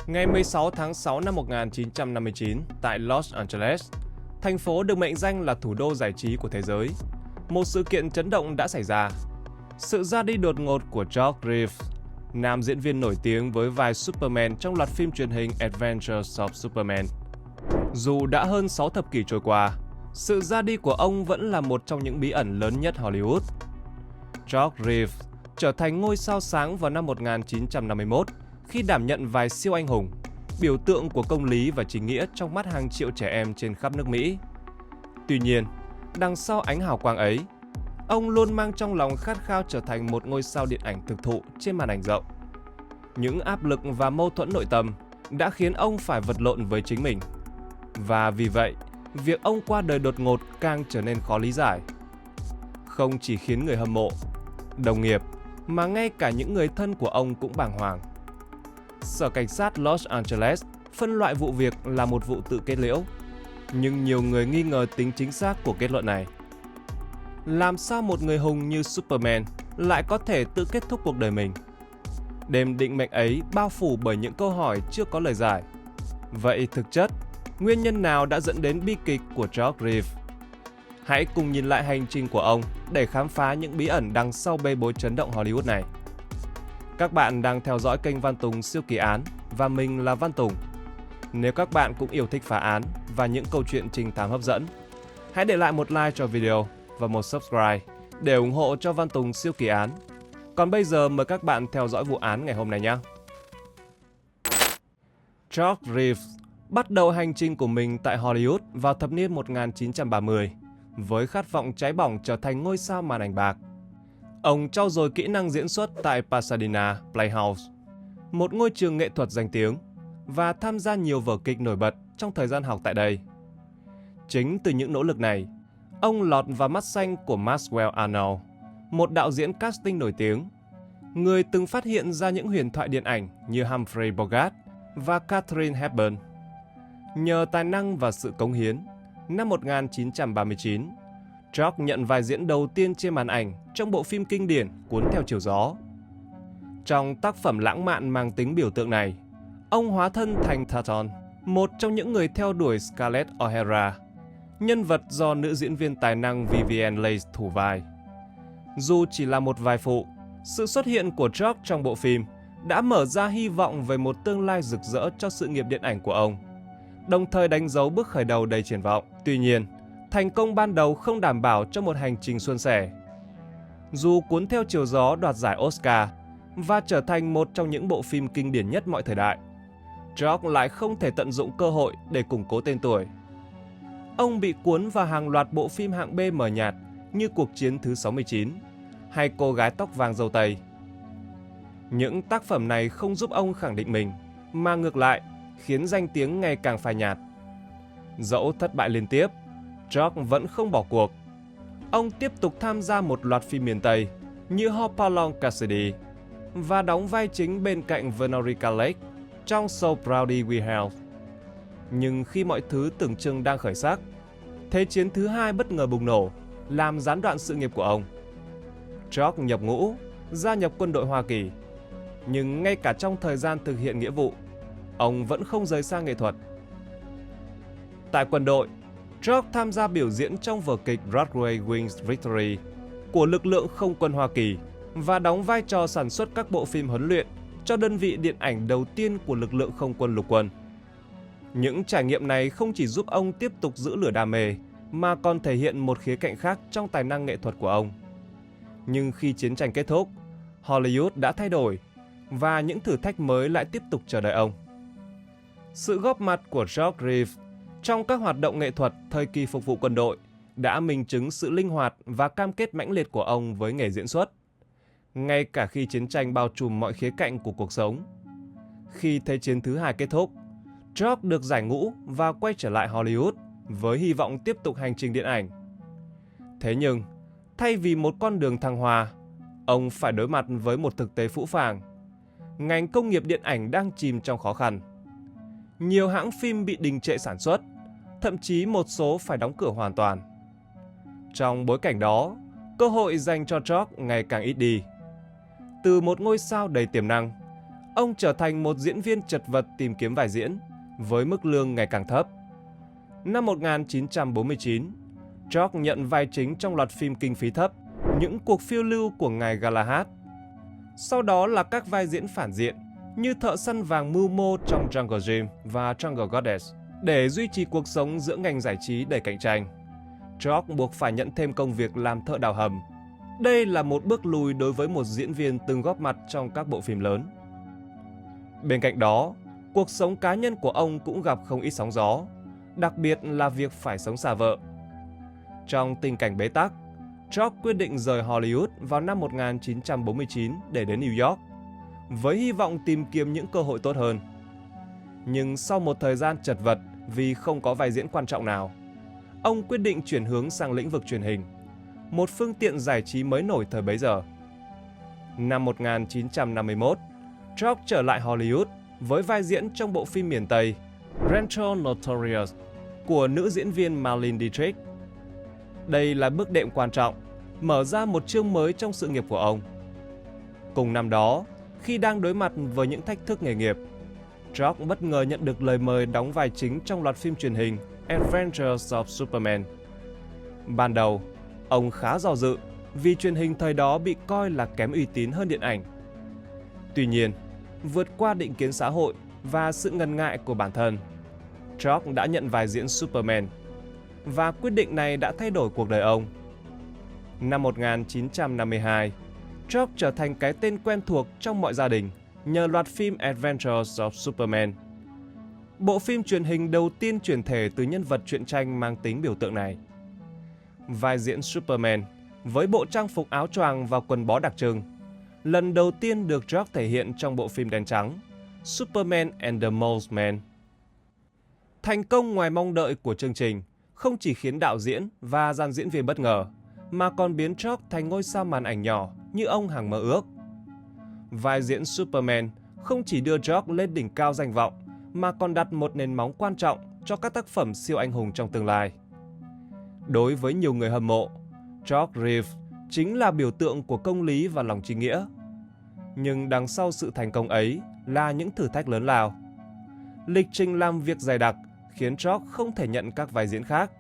Ngày 16 tháng 6 năm 1959, tại Los Angeles, thành phố được mệnh danh là thủ đô giải trí của thế giới, một sự kiện chấn động đã xảy ra. Sự ra đi đột ngột của George Reeves, nam diễn viên nổi tiếng với vai Superman trong loạt phim truyền hình Adventures of Superman. Dù đã hơn 6 thập kỷ trôi qua, sự ra đi của ông vẫn là một trong những bí ẩn lớn nhất Hollywood. George Reeves trở thành ngôi sao sáng vào năm 1951 khi đảm nhận vai siêu anh hùng, biểu tượng của công lý và chính nghĩa trong mắt hàng triệu trẻ em trên khắp nước Mỹ. Tuy nhiên, đằng sau ánh hào quang ấy, ông luôn mang trong lòng khát khao trở thành một ngôi sao điện ảnh thực thụ trên màn ảnh rộng. Những áp lực và mâu thuẫn nội tâm đã khiến ông phải vật lộn với chính mình. Và vì vậy, việc ông qua đời đột ngột càng trở nên khó lý giải. Không chỉ khiến người hâm mộ, đồng nghiệp, mà ngay cả những người thân của ông cũng bàng hoàng. Sở Cảnh sát Los Angeles phân loại vụ việc là một vụ tự kết liễu, nhưng nhiều người nghi ngờ tính chính xác của kết luận này. Làm sao một người hùng như Superman lại có thể tự kết thúc cuộc đời mình? Đêm định mệnh ấy bao phủ bởi những câu hỏi chưa có lời giải. Vậy thực chất, nguyên nhân nào đã dẫn đến bi kịch của George Reeves? Hãy cùng nhìn lại hành trình của ông để khám phá những bí ẩn đằng sau bê bối chấn động Hollywood này. Các bạn đang theo dõi kênh Văn Tùng Siêu Kỳ Án và mình là Văn Tùng. Nếu các bạn cũng yêu thích phá án và những câu chuyện trinh thám hấp dẫn, hãy để lại một like cho video và một subscribe để ủng hộ cho Văn Tùng Siêu Kỳ Án. Còn bây giờ mời các bạn theo dõi vụ án ngày hôm nay nhé. George Reeves bắt đầu hành trình của mình tại Hollywood vào thập niên 1930 với khát vọng cháy bỏng trở thành ngôi sao màn ảnh bạc. Ông trau dồi kỹ năng diễn xuất tại Pasadena Playhouse, một ngôi trường nghệ thuật danh tiếng, và tham gia nhiều vở kịch nổi bật trong thời gian học tại đây. Chính từ những nỗ lực này, ông lọt vào mắt xanh của Maxwell Arnold, một đạo diễn casting nổi tiếng, người từng phát hiện ra những huyền thoại điện ảnh như Humphrey Bogart và Katharine Hepburn. Nhờ tài năng và sự cống hiến, năm 1939, George nhận vai diễn đầu tiên trên màn ảnh trong bộ phim kinh điển Cuốn theo chiều gió. Trong tác phẩm lãng mạn mang tính biểu tượng này, ông hóa thân thành Tatum, một trong những người theo đuổi Scarlett O'Hara, nhân vật do nữ diễn viên tài năng Vivien Leigh thủ vai. Dù chỉ là một vai phụ, sự xuất hiện của George trong bộ phim đã mở ra hy vọng về một tương lai rực rỡ cho sự nghiệp điện ảnh của ông, đồng thời đánh dấu bước khởi đầu đầy triển vọng. Tuy nhiên, thành công ban đầu không đảm bảo cho một hành trình suôn sẻ. Dù Cuốn theo chiều gió đoạt giải Oscar và trở thành một trong những bộ phim kinh điển nhất mọi thời đại, George lại không thể tận dụng cơ hội để củng cố tên tuổi. Ông bị cuốn vào hàng loạt bộ phim hạng B mờ nhạt như Cuộc chiến thứ 69 hay Cô gái tóc vàng dâu tây. Những tác phẩm này không giúp ông khẳng định mình, mà ngược lại khiến danh tiếng ngày càng phai nhạt. Dẫu thất bại liên tiếp, George vẫn không bỏ cuộc. Ông tiếp tục tham gia một loạt phim miền Tây như Hopalong Cassidy và đóng vai chính bên cạnh Veronica Lake trong show Proudly We Held. Nhưng khi mọi thứ tưởng chừng đang khởi sắc, Thế chiến thứ hai bất ngờ bùng nổ, làm gián đoạn sự nghiệp của ông. George nhập ngũ, gia nhập quân đội Hoa Kỳ. Nhưng ngay cả trong thời gian thực hiện nghĩa vụ, ông vẫn không rời xa nghệ thuật. Tại quân đội, George tham gia biểu diễn trong vở kịch Broadway Wings Victory của lực lượng không quân Hoa Kỳ và đóng vai trò sản xuất các bộ phim huấn luyện cho đơn vị điện ảnh đầu tiên của lực lượng không quân lục quân. Những trải nghiệm này không chỉ giúp ông tiếp tục giữ lửa đam mê, mà còn thể hiện một khía cạnh khác trong tài năng nghệ thuật của ông. Nhưng khi chiến tranh kết thúc, Hollywood đã thay đổi và những thử thách mới lại tiếp tục chờ đợi ông. Sự góp mặt của George Reeves trong các hoạt động nghệ thuật thời kỳ phục vụ quân đội đã minh chứng sự linh hoạt và cam kết mãnh liệt của ông với nghề diễn xuất, ngay cả khi chiến tranh bao trùm mọi khía cạnh của cuộc sống. Khi Thế chiến thứ hai kết thúc, George được giải ngũ và quay trở lại Hollywood với hy vọng tiếp tục hành trình điện ảnh. Thế nhưng, thay vì một con đường thăng hoa, ông phải đối mặt với một thực tế phũ phàng. Ngành công nghiệp điện ảnh đang chìm trong khó khăn. Nhiều hãng phim bị đình trệ sản xuất, thậm chí một số phải đóng cửa hoàn toàn. Trong bối cảnh đó, cơ hội dành cho George ngày càng ít đi. Từ một ngôi sao đầy tiềm năng, ông trở thành một diễn viên chật vật tìm kiếm vai diễn, với mức lương ngày càng thấp. Năm 1949, George nhận vai chính trong loạt phim kinh phí thấp Những cuộc phiêu lưu của ngài Galahad. Sau đó là các vai diễn phản diện như thợ săn vàng mưu mô trong Jungle Gym và Jungle Goddess. Để duy trì cuộc sống giữa ngành giải trí đầy cạnh tranh, George buộc phải nhận thêm công việc làm thợ đào hầm. Đây là một bước lùi đối với một diễn viên từng góp mặt trong các bộ phim lớn. Bên cạnh đó, cuộc sống cá nhân của ông cũng gặp không ít sóng gió, đặc biệt là việc phải sống xa vợ. Trong tình cảnh bế tắc, George quyết định rời Hollywood vào năm 1949 để đến New York, với hy vọng tìm kiếm những cơ hội tốt hơn. Nhưng sau một thời gian chật vật vì không có vai diễn quan trọng nào, ông quyết định chuyển hướng sang lĩnh vực truyền hình, một phương tiện giải trí mới nổi thời bấy giờ. Năm 1951, George trở lại Hollywood với vai diễn trong bộ phim miền Tây Rancho Notorious của nữ diễn viên Marlene Dietrich. Đây là bước đệm quan trọng, mở ra một chương mới trong sự nghiệp của ông. Cùng năm đó, khi đang đối mặt với những thách thức nghề nghiệp, George bất ngờ nhận được lời mời đóng vai chính trong loạt phim truyền hình Adventures of Superman. Ban đầu, ông khá do dự vì truyền hình thời đó bị coi là kém uy tín hơn điện ảnh. Tuy nhiên, vượt qua định kiến xã hội và sự ngần ngại của bản thân, George đã nhận vai diễn Superman, và quyết định này đã thay đổi cuộc đời ông. Năm 1952, George trở thành cái tên quen thuộc trong mọi gia đình nhờ loạt phim Adventures of Superman, bộ phim truyền hình đầu tiên chuyển thể từ nhân vật truyện tranh mang tính biểu tượng này. Vai diễn Superman với bộ trang phục áo choàng và quần bó đặc trưng lần đầu tiên được George thể hiện trong bộ phim đen trắng Superman and the Mole Man. Thành công ngoài mong đợi của chương trình không chỉ khiến đạo diễn và dàn diễn viên bất ngờ, mà còn biến George thành ngôi sao màn ảnh nhỏ như ông hằng mơ ước. Vai diễn Superman không chỉ đưa George lên đỉnh cao danh vọng, mà còn đặt một nền móng quan trọng cho các tác phẩm siêu anh hùng trong tương lai. Đối với nhiều người hâm mộ, George Reeves chính là biểu tượng của công lý và lòng chính nghĩa. Nhưng đằng sau sự thành công ấy là những thử thách lớn lao. Lịch trình làm việc dày đặc khiến George không thể nhận các vai diễn khác.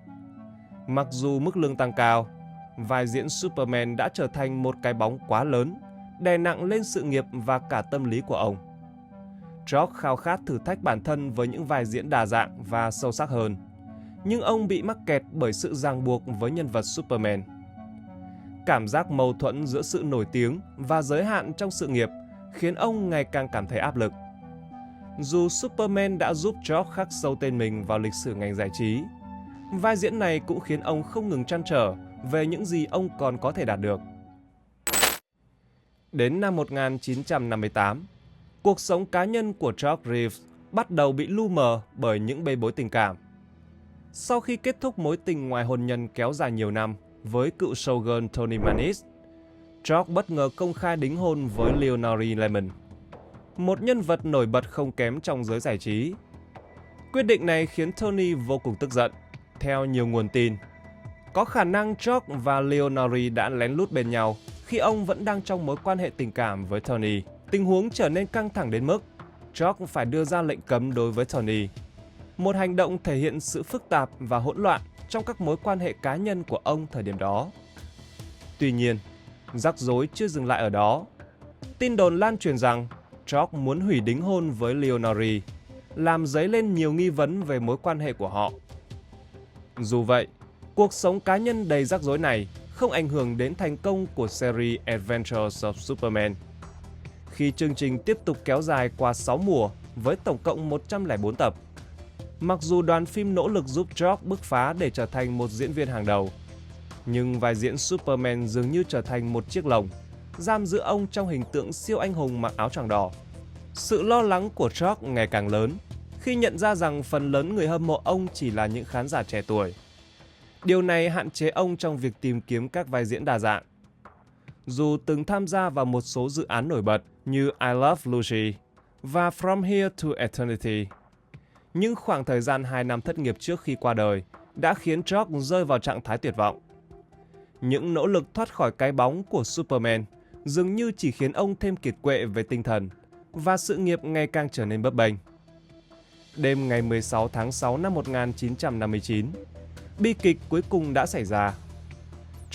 Mặc dù mức lương tăng cao, vai diễn Superman đã trở thành một cái bóng quá lớn, đè nặng lên sự nghiệp và cả tâm lý của ông. George khao khát thử thách bản thân với những vai diễn đa dạng và sâu sắc hơn, nhưng ông bị mắc kẹt bởi sự ràng buộc với nhân vật Superman. Cảm giác mâu thuẫn giữa sự nổi tiếng và giới hạn trong sự nghiệp khiến ông ngày càng cảm thấy áp lực. Dù Superman đã giúp George khắc sâu tên mình vào lịch sử ngành giải trí, vai diễn này cũng khiến ông không ngừng trăn trở về những gì ông còn có thể đạt được. Đến năm 1958, cuộc sống cá nhân của George Reeves bắt đầu bị lu mờ bởi những bê bối tình cảm. Sau khi kết thúc mối tình ngoài hôn nhân kéo dài nhiều năm với cựu showgirl Tony Mannis, George bất ngờ công khai đính hôn với Leonore Lehman, một nhân vật nổi bật không kém trong giới giải trí. Quyết định này khiến Tony vô cùng tức giận. Theo nhiều nguồn tin, có khả năng George và Leonore đã lén lút bên nhau khi ông vẫn đang trong mối quan hệ tình cảm với Tony. Tình huống trở nên căng thẳng đến mức George phải đưa ra lệnh cấm đối với Tony, một hành động thể hiện sự phức tạp và hỗn loạn trong các mối quan hệ cá nhân của ông thời điểm đó. Tuy nhiên, rắc rối chưa dừng lại ở đó. Tin đồn lan truyền rằng George muốn hủy đính hôn với Leonore, làm dấy lên nhiều nghi vấn về mối quan hệ của họ. Dù vậy, cuộc sống cá nhân đầy rắc rối này không ảnh hưởng đến thành công của series Adventures of Superman, khi chương trình tiếp tục kéo dài qua 6 mùa với tổng cộng 104 tập. Mặc dù đoàn phim nỗ lực giúp George bứt phá để trở thành một diễn viên hàng đầu, nhưng vai diễn Superman dường như trở thành một chiếc lồng, giam giữ ông trong hình tượng siêu anh hùng mặc áo choàng đỏ. Sự lo lắng của George ngày càng lớn khi nhận ra rằng phần lớn người hâm mộ ông chỉ là những khán giả trẻ tuổi. Điều này hạn chế ông trong việc tìm kiếm các vai diễn đa dạng. Dù từng tham gia vào một số dự án nổi bật như I Love Lucy và From Here to Eternity, nhưng khoảng thời gian 2 năm thất nghiệp trước khi qua đời đã khiến George rơi vào trạng thái tuyệt vọng. Những nỗ lực thoát khỏi cái bóng của Superman dường như chỉ khiến ông thêm kiệt quệ về tinh thần và sự nghiệp ngày càng trở nên bấp bênh. Đêm ngày 16 tháng 6 năm 1959, bi kịch cuối cùng đã xảy ra.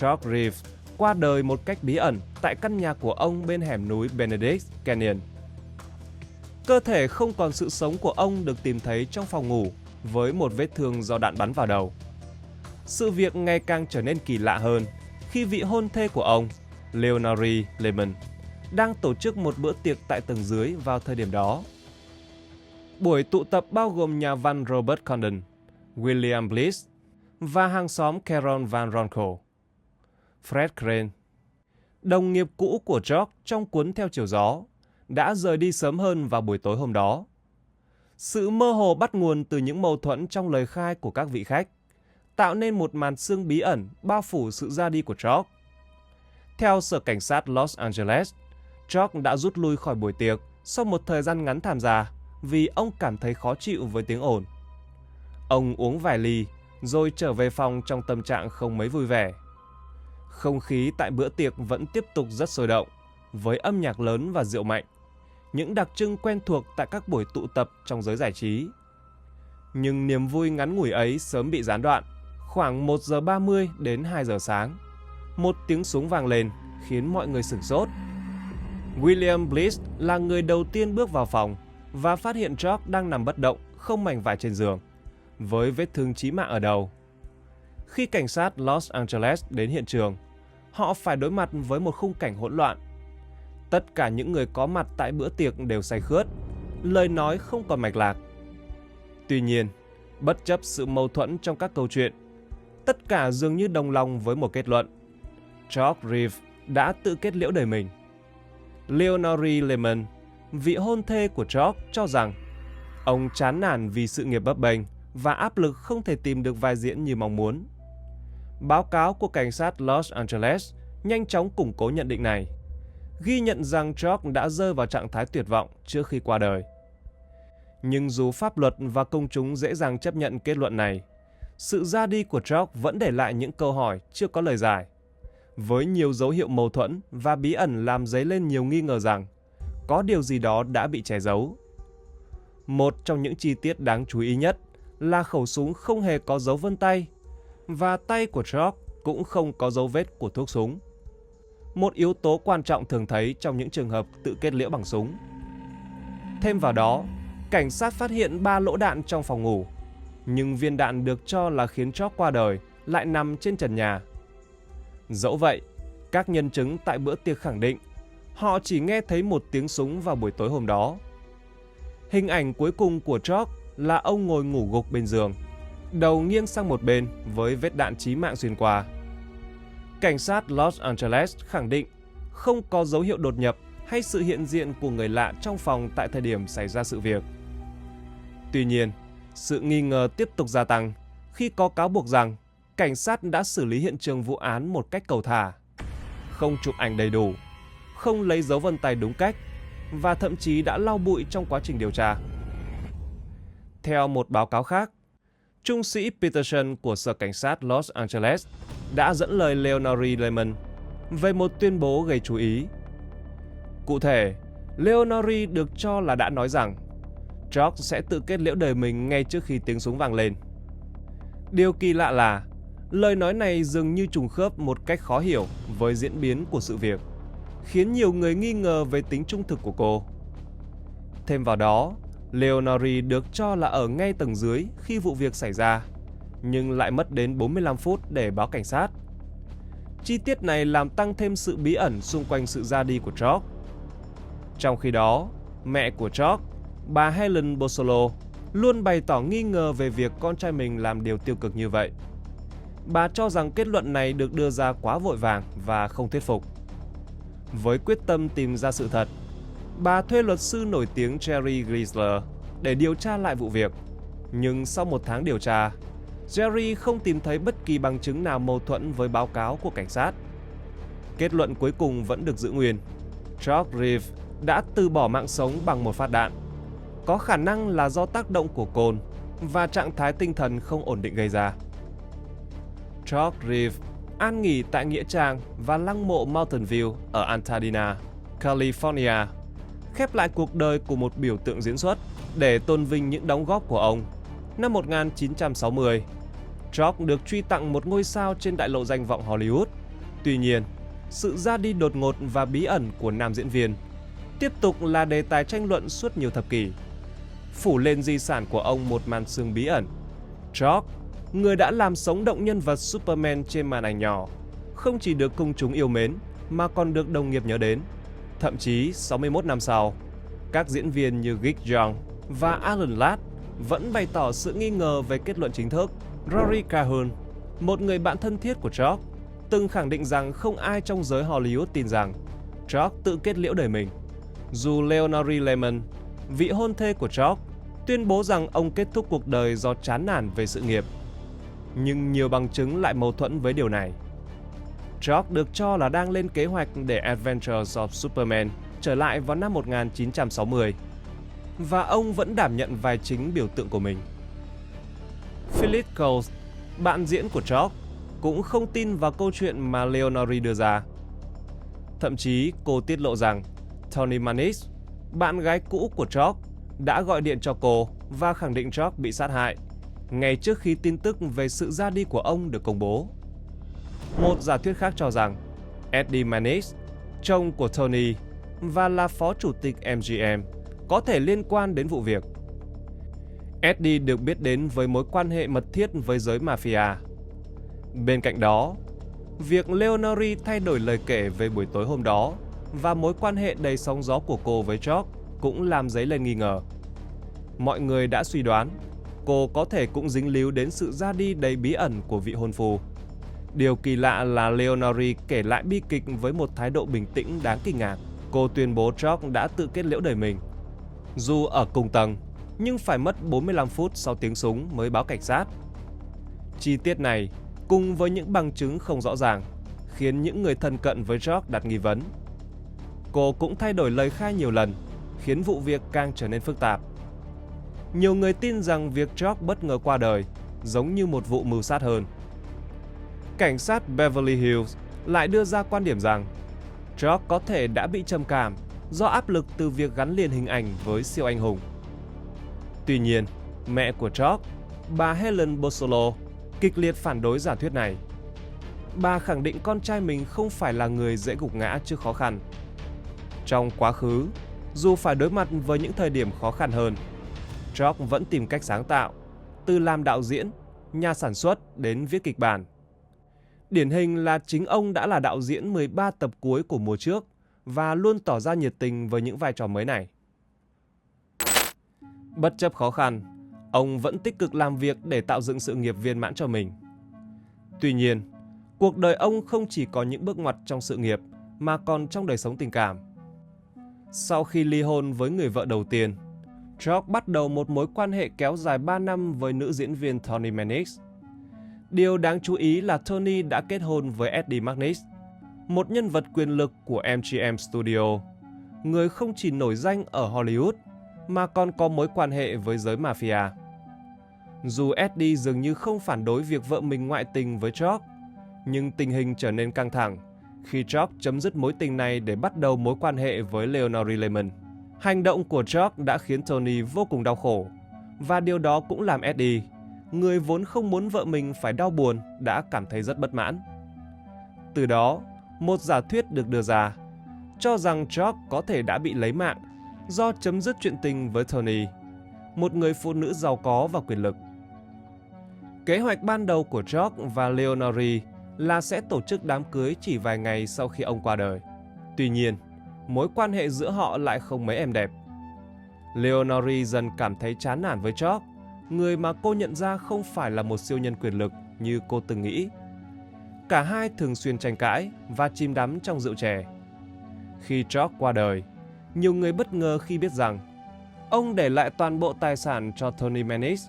George Reeves qua đời một cách bí ẩn tại căn nhà của ông bên hẻm núi Benedict Canyon. Cơ thể không còn sự sống của ông được tìm thấy trong phòng ngủ với một vết thương do đạn bắn vào đầu. Sự việc ngày càng trở nên kỳ lạ hơn khi vị hôn thê của ông, Leonore Lehman, đang tổ chức một bữa tiệc tại tầng dưới vào thời điểm đó. Buổi tụ tập bao gồm nhà văn Robert Condon, William Bliss và hàng xóm Carol Van Ronco. Fred Crane, đồng nghiệp cũ của George trong cuốn Theo chiều gió, đã rời đi sớm hơn vào buổi tối hôm đó. Sự mơ hồ bắt nguồn từ những mâu thuẫn trong lời khai của các vị khách, tạo nên một màn sương bí ẩn bao phủ sự ra đi của George. Theo Sở Cảnh sát Los Angeles, George đã rút lui khỏi buổi tiệc sau một thời gian ngắn tham gia vì ông cảm thấy khó chịu với tiếng ồn. Ông uống vài ly rồi trở về phòng trong tâm trạng không mấy vui vẻ. Không khí tại bữa tiệc vẫn tiếp tục rất sôi động, với âm nhạc lớn và rượu mạnh, những đặc trưng quen thuộc tại các buổi tụ tập trong giới giải trí. Nhưng niềm vui ngắn ngủi ấy sớm bị gián đoạn. Khoảng 1 giờ 30 đến 2 giờ sáng, một tiếng súng vang lên khiến mọi người sửng sốt. William Bliss là người đầu tiên bước vào phòng và phát hiện George đang nằm bất động, không mảnh vải trên giường, với vết thương chí mạng ở đầu. Khi cảnh sát Los Angeles đến hiện trường, họ phải đối mặt với một khung cảnh hỗn loạn. Tất cả những người có mặt tại bữa tiệc đều say khướt, lời nói không còn mạch lạc. Tuy nhiên, bất chấp sự mâu thuẫn trong các câu chuyện, tất cả dường như đồng lòng với một kết luận. George Reeves đã tự kết liễu đời mình. Leonore Lehman, vị hôn thê của George, cho rằng ông chán nản vì sự nghiệp bấp bênh và áp lực không thể tìm được vai diễn như mong muốn. Báo cáo của cảnh sát Los Angeles nhanh chóng củng cố nhận định này, ghi nhận rằng George đã rơi vào trạng thái tuyệt vọng trước khi qua đời. Nhưng dù pháp luật và công chúng dễ dàng chấp nhận kết luận này, sự ra đi của George vẫn để lại những câu hỏi chưa có lời giải, với nhiều dấu hiệu mâu thuẫn và bí ẩn làm dấy lên nhiều nghi ngờ rằng có điều gì đó đã bị che giấu. Một trong những chi tiết đáng chú ý nhất là khẩu súng không hề có dấu vân tay, và tay của George cũng không có dấu vết của thuốc súng. Một yếu tố quan trọng thường thấy trong những trường hợp tự kết liễu bằng súng. Thêm vào đó, cảnh sát phát hiện 3 lỗ đạn trong phòng ngủ, nhưng viên đạn được cho là khiến George qua đời lại nằm trên trần nhà. Dẫu vậy, các nhân chứng tại bữa tiệc khẳng định họ chỉ nghe thấy một tiếng súng vào buổi tối hôm đó. Hình ảnh cuối cùng của George là ông ngồi ngủ gục bên giường, đầu nghiêng sang một bên với vết đạn chí mạng xuyên qua. Cảnh sát Los Angeles khẳng định không có dấu hiệu đột nhập hay sự hiện diện của người lạ trong phòng tại thời điểm xảy ra sự việc. Tuy nhiên, sự nghi ngờ tiếp tục gia tăng khi có cáo buộc rằng cảnh sát đã xử lý hiện trường vụ án một cách cầu thả, không chụp ảnh đầy đủ, không lấy dấu vân tay đúng cách và thậm chí đã lau bụi trong quá trình điều tra. Theo một báo cáo khác, trung sĩ Peterson của Sở Cảnh sát Los Angeles đã dẫn lời Leonore Lehman về một tuyên bố gây chú ý. Cụ thể, Leonore được cho là đã nói rằng George sẽ tự kết liễu đời mình ngay trước khi tiếng súng vang lên. Điều kỳ lạ là lời nói này dường như trùng khớp một cách khó hiểu với diễn biến của sự việc, khiến nhiều người nghi ngờ về tính trung thực của cô. Thêm vào đó, Leonore được cho là ở ngay tầng dưới khi vụ việc xảy ra, nhưng lại mất đến 45 phút để báo cảnh sát. Chi tiết này làm tăng thêm sự bí ẩn xung quanh sự ra đi của George. Trong khi đó, mẹ của George, bà Helen Bossolo, luôn bày tỏ nghi ngờ về việc con trai mình làm điều tiêu cực như vậy. Bà cho rằng kết luận này được đưa ra quá vội vàng và không thuyết phục. Với quyết tâm tìm ra sự thật, bà thuê luật sư nổi tiếng Jerry Grisler để điều tra lại vụ việc. Nhưng sau 1 tháng điều tra, Jerry không tìm thấy bất kỳ bằng chứng nào mâu thuẫn với báo cáo của cảnh sát. Kết luận cuối cùng vẫn được giữ nguyên. George Reeves đã từ bỏ mạng sống bằng một phát đạn, có khả năng là do tác động của cồn và trạng thái tinh thần không ổn định gây ra. George Reeves an nghỉ tại nghĩa trang và lăng mộ Mountain View ở Altadena, California, khép lại cuộc đời của một biểu tượng diễn xuất để tôn vinh những đóng góp của ông. Năm 1960, George được truy tặng một ngôi sao trên đại lộ danh vọng Hollywood. Tuy nhiên, sự ra đi đột ngột và bí ẩn của nam diễn viên tiếp tục là đề tài tranh luận suốt nhiều thập kỷ. Phủ lên di sản của ông một màn sương bí ẩn. George, người đã làm sống động nhân vật Superman trên màn ảnh nhỏ, không chỉ được công chúng yêu mến mà còn được đồng nghiệp nhớ đến. Thậm chí 61 năm sau, các diễn viên như Gig Young và Alan Ladd vẫn bày tỏ sự nghi ngờ về kết luận chính thức. Rory Calhoun, một người bạn thân thiết của George, từng khẳng định rằng không ai trong giới Hollywood tin rằng George tự kết liễu đời mình. Dù Leonore Lehman, vị hôn thê của George, tuyên bố rằng ông kết thúc cuộc đời do chán nản về sự nghiệp, nhưng nhiều bằng chứng lại mâu thuẫn với điều này. George được cho là đang lên kế hoạch để Adventures of Superman trở lại vào năm 1960, và ông vẫn đảm nhận vai chính biểu tượng của mình. Phyllis Coles, bạn diễn của George, cũng không tin vào câu chuyện mà Leonore đưa ra. Thậm chí cô tiết lộ rằng Toni Mannis, bạn gái cũ của George, đã gọi điện cho cô và khẳng định George bị sát hại ngay trước khi tin tức về sự ra đi của ông được công bố. Một giả thuyết khác cho rằng Eddie Mannis, chồng của Toni và là phó chủ tịch MGM, có thể liên quan đến vụ việc. Eddie được biết đến với mối quan hệ mật thiết với giới mafia. Bên cạnh đó, việc Leonore thay đổi lời kể về buổi tối hôm đó và mối quan hệ đầy sóng gió của cô với George cũng làm dấy lên nghi ngờ. Mọi người đã suy đoán cô có thể cũng dính líu đến sự ra đi đầy bí ẩn của vị hôn phu. Điều kỳ lạ là Leonore kể lại bi kịch với một thái độ bình tĩnh đáng kinh ngạc. Cô tuyên bố George đã tự kết liễu đời mình. Dù ở cùng tầng, nhưng phải mất 45 phút sau tiếng súng mới báo cảnh sát. Chi tiết này, cùng với những bằng chứng không rõ ràng, khiến những người thân cận với George đặt nghi vấn. Cô cũng thay đổi lời khai nhiều lần, khiến vụ việc càng trở nên phức tạp. Nhiều người tin rằng việc George bất ngờ qua đời giống như một vụ mưu sát hơn. Cảnh sát Beverly Hills lại đưa ra quan điểm rằng George có thể đã bị trầm cảm do áp lực từ việc gắn liền hình ảnh với siêu anh hùng. Tuy nhiên, mẹ của George, bà Helen Bossolo, kịch liệt phản đối giả thuyết này. Bà khẳng định con trai mình không phải là người dễ gục ngã trước khó khăn. Trong quá khứ, dù phải đối mặt với những thời điểm khó khăn hơn, George vẫn tìm cách sáng tạo, từ làm đạo diễn, nhà sản xuất đến viết kịch bản. Điển hình là chính ông đã là đạo diễn 13 tập cuối của mùa trước và luôn tỏ ra nhiệt tình với những vai trò mới này. Bất chấp khó khăn, ông vẫn tích cực làm việc để tạo dựng sự nghiệp viên mãn cho mình. Tuy nhiên, cuộc đời ông không chỉ có những bước ngoặt trong sự nghiệp mà còn trong đời sống tình cảm. Sau khi ly hôn với người vợ đầu tiên, George bắt đầu một mối quan hệ kéo dài 3 năm với nữ diễn viên Toni Mannis. Điều đáng chú ý là Toni đã kết hôn với Eddie Mannis, một nhân vật quyền lực của MGM Studio, người không chỉ nổi danh ở Hollywood mà còn có mối quan hệ với giới mafia. Dù Eddie dường như không phản đối việc vợ mình ngoại tình với George, nhưng tình hình trở nên căng thẳng khi George chấm dứt mối tình này để bắt đầu mối quan hệ với Leonore Lehman. Hành động của George đã khiến Toni vô cùng đau khổ, và điều đó cũng làm Eddie, người vốn không muốn vợ mình phải đau buồn, đã cảm thấy rất bất mãn. Từ đó, một giả thuyết được đưa ra, cho rằng George có thể đã bị lấy mạng do chấm dứt chuyện tình với Toni, một người phụ nữ giàu có và quyền lực. Kế hoạch ban đầu của George và Leonore là sẽ tổ chức đám cưới chỉ vài ngày sau khi ông qua đời. Tuy nhiên, mối quan hệ giữa họ lại không mấy êm đẹp. Leonore dần cảm thấy chán nản với George, người mà cô nhận ra không phải là một siêu nhân quyền lực như cô từng nghĩ. Cả hai thường xuyên tranh cãi và chìm đắm trong rượu chè. Khi George qua đời, nhiều người bất ngờ khi biết rằng ông để lại toàn bộ tài sản cho Toni Mannis.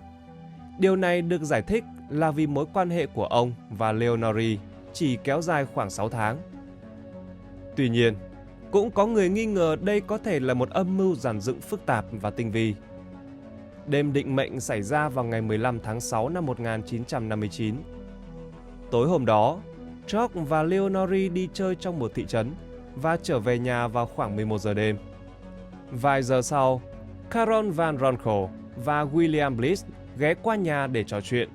Điều này được giải thích là vì mối quan hệ của ông và Leonore chỉ kéo dài khoảng 6 tháng. Tuy nhiên, cũng có người nghi ngờ đây có thể là một âm mưu dàn dựng phức tạp và tinh vi. Đêm định mệnh xảy ra vào ngày 15 tháng 6 năm 1959. Tối hôm đó, George và Leonore đi chơi trong một thị trấn và trở về nhà vào khoảng 11 giờ đêm. Vài giờ sau, Carol Van Ronkel và William Bliss ghé qua nhà để trò chuyện.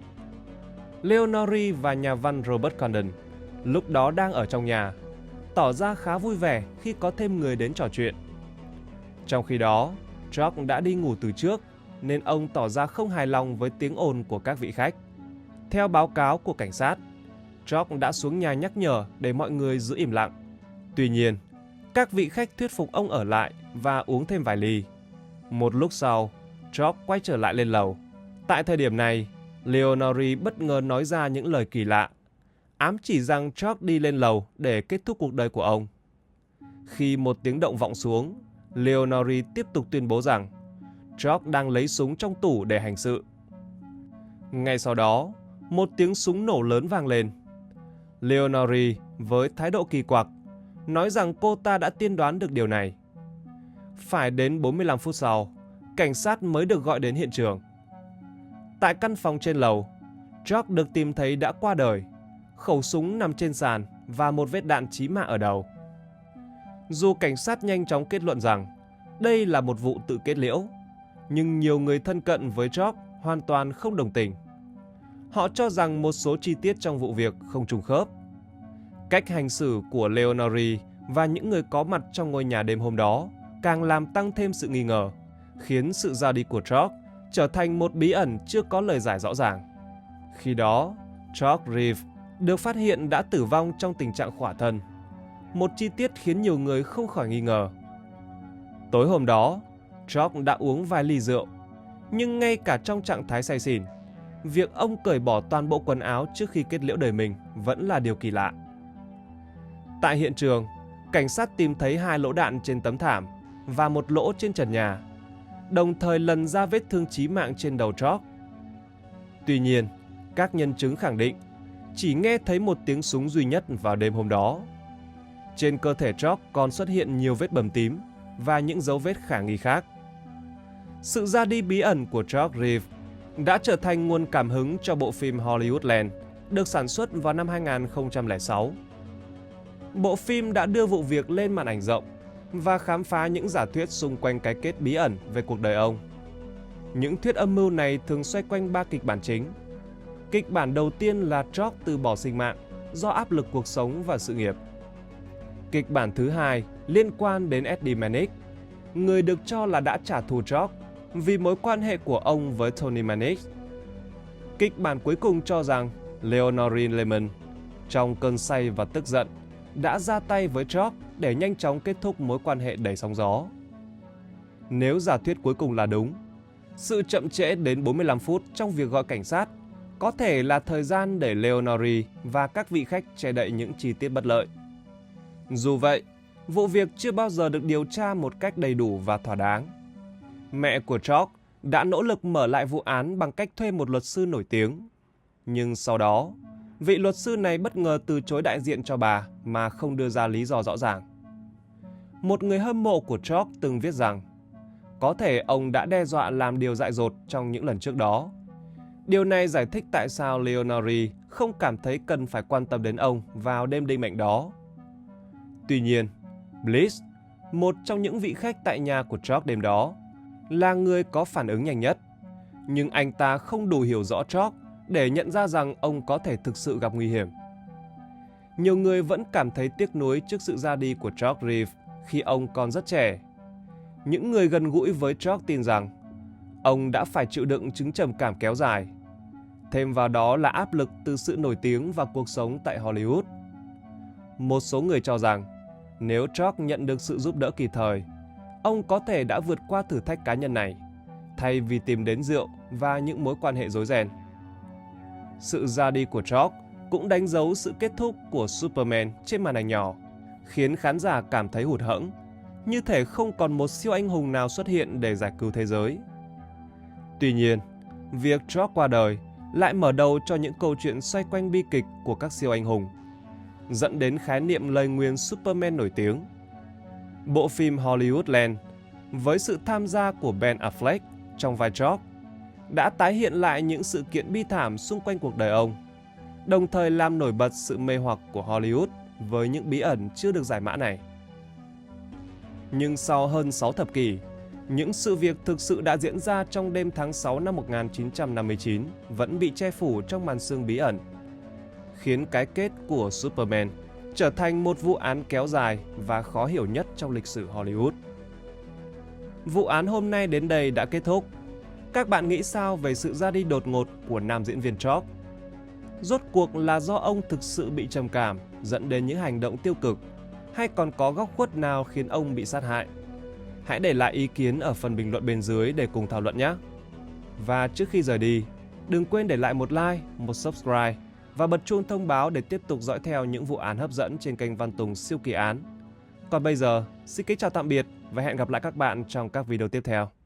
Leonore và nhà văn Robert Condon lúc đó đang ở trong nhà, tỏ ra khá vui vẻ khi có thêm người đến trò chuyện. Trong khi đó, George đã đi ngủ từ trước nên ông tỏ ra không hài lòng với tiếng ồn của các vị khách. Theo báo cáo của cảnh sát, George đã xuống nhà nhắc nhở để mọi người giữ im lặng. Tuy nhiên, các vị khách thuyết phục ông ở lại và uống thêm vài ly. Một lúc sau, George quay trở lại lên lầu. Tại thời điểm này, Leonore bất ngờ nói ra những lời kỳ lạ, ám chỉ rằng George đi lên lầu để kết thúc cuộc đời của ông. Khi một tiếng động vọng xuống, Leonore tiếp tục tuyên bố rằng George đang lấy súng trong tủ để hành sự. Ngay sau đó, một tiếng súng nổ lớn vang lên. Leonore với thái độ kỳ quặc nói rằng cô ta đã tiên đoán được điều này. Phải đến 45 phút sau, cảnh sát mới được gọi đến hiện trường. Tại căn phòng trên lầu, George được tìm thấy đã qua đời, khẩu súng nằm trên sàn và một vết đạn chí mạng ở đầu. Dù cảnh sát nhanh chóng kết luận rằng đây là một vụ tự kết liễu, nhưng nhiều người thân cận với George hoàn toàn không đồng tình. Họ cho rằng một số chi tiết trong vụ việc không trùng khớp. Cách hành xử của Leonore và những người có mặt trong ngôi nhà đêm hôm đó càng làm tăng thêm sự nghi ngờ, khiến sự ra đi của George trở thành một bí ẩn chưa có lời giải rõ ràng. Khi đó, George Reeve được phát hiện đã tử vong trong tình trạng khỏa thân, một chi tiết khiến nhiều người không khỏi nghi ngờ. Tối hôm đó, George đã uống vài ly rượu, nhưng ngay cả trong trạng thái say xỉn, việc ông cởi bỏ toàn bộ quần áo trước khi kết liễu đời mình vẫn là điều kỳ lạ. Tại hiện trường, cảnh sát tìm thấy 2 lỗ đạn trên tấm thảm và một lỗ trên trần nhà, đồng thời lần ra vết thương chí mạng trên đầu George. Tuy nhiên, các nhân chứng khẳng định chỉ nghe thấy một tiếng súng duy nhất vào đêm hôm đó. Trên cơ thể George còn xuất hiện nhiều vết bầm tím và những dấu vết khả nghi khác. Sự ra đi bí ẩn của George Reeve đã trở thành nguồn cảm hứng cho bộ phim Hollywoodland được sản xuất vào năm 2006. Bộ phim đã đưa vụ việc lên màn ảnh rộng và khám phá những giả thuyết xung quanh cái kết bí ẩn về cuộc đời ông. Những thuyết âm mưu này thường xoay quanh 3 kịch bản chính. Kịch bản đầu tiên là George từ bỏ sinh mạng do áp lực cuộc sống và sự nghiệp. Kịch bản thứ hai liên quan đến Eddie Manick, người được cho là đã trả thù George vì mối quan hệ của ông với Tony Manick. Kịch bản cuối cùng cho rằng Leonore Lehman, trong cơn say và tức giận, đã ra tay với George để nhanh chóng kết thúc mối quan hệ đầy sóng gió. Nếu giả thuyết cuối cùng là đúng, sự chậm trễ đến 45 phút trong việc gọi cảnh sát có thể là thời gian để Leonore và các vị khách che đậy những chi tiết bất lợi. Dù vậy, vụ việc chưa bao giờ được điều tra một cách đầy đủ và thỏa đáng. Mẹ của George đã nỗ lực mở lại vụ án bằng cách thuê một luật sư nổi tiếng. Nhưng sau đó, vị luật sư này bất ngờ từ chối đại diện cho bà mà không đưa ra lý do rõ ràng. Một người hâm mộ của George từng viết rằng có thể ông đã đe dọa làm điều dại dột trong những lần trước đó. Điều này giải thích tại sao Leonore không cảm thấy cần phải quan tâm đến ông vào đêm định mệnh đó. Tuy nhiên, Bliss, một trong những vị khách tại nhà của George đêm đó, là người có phản ứng nhanh nhất. Nhưng anh ta không đủ hiểu rõ George để nhận ra rằng ông có thể thực sự gặp nguy hiểm. Nhiều người vẫn cảm thấy tiếc nuối trước sự ra đi của George Reeve khi ông còn rất trẻ. Những người gần gũi với George tin rằng ông đã phải chịu đựng chứng trầm cảm kéo dài. Thêm vào đó là áp lực từ sự nổi tiếng và cuộc sống tại Hollywood. Một số người cho rằng nếu George nhận được sự giúp đỡ kịp thời, ông có thể đã vượt qua thử thách cá nhân này, thay vì tìm đến rượu và những mối quan hệ rối ren. Sự ra đi của George cũng đánh dấu sự kết thúc của Superman trên màn ảnh nhỏ, khiến khán giả cảm thấy hụt hẫng, như thể không còn một siêu anh hùng nào xuất hiện để giải cứu thế giới. Tuy nhiên, việc George qua đời lại mở đầu cho những câu chuyện xoay quanh bi kịch của các siêu anh hùng, dẫn đến khái niệm lời nguyền Superman nổi tiếng. Bộ phim Hollywoodland, với sự tham gia của Ben Affleck trong vai George, đã tái hiện lại những sự kiện bi thảm xung quanh cuộc đời ông, đồng thời làm nổi bật sự mê hoặc của Hollywood với những bí ẩn chưa được giải mã này. Nhưng sau hơn 6 thập kỷ, những sự việc thực sự đã diễn ra trong đêm tháng 6 năm 1959 vẫn bị che phủ trong màn sương bí ẩn, khiến cái kết của Superman trở thành một vụ án kéo dài và khó hiểu nhất trong lịch sử Hollywood. Vụ án hôm nay đến đây đã kết thúc. Các bạn nghĩ sao về sự ra đi đột ngột của nam diễn viên George? Rốt cuộc là do ông thực sự bị trầm cảm dẫn đến những hành động tiêu cực, hay còn có góc khuất nào khiến ông bị sát hại? Hãy để lại ý kiến ở phần bình luận bên dưới để cùng thảo luận nhé! Và trước khi rời đi, đừng quên để lại một like, một subscribe và bật chuông thông báo để tiếp tục dõi theo những vụ án hấp dẫn trên kênh Văn Tùng Siêu Kỳ Án. Còn bây giờ, xin kính chào tạm biệt và hẹn gặp lại các bạn trong các video tiếp theo.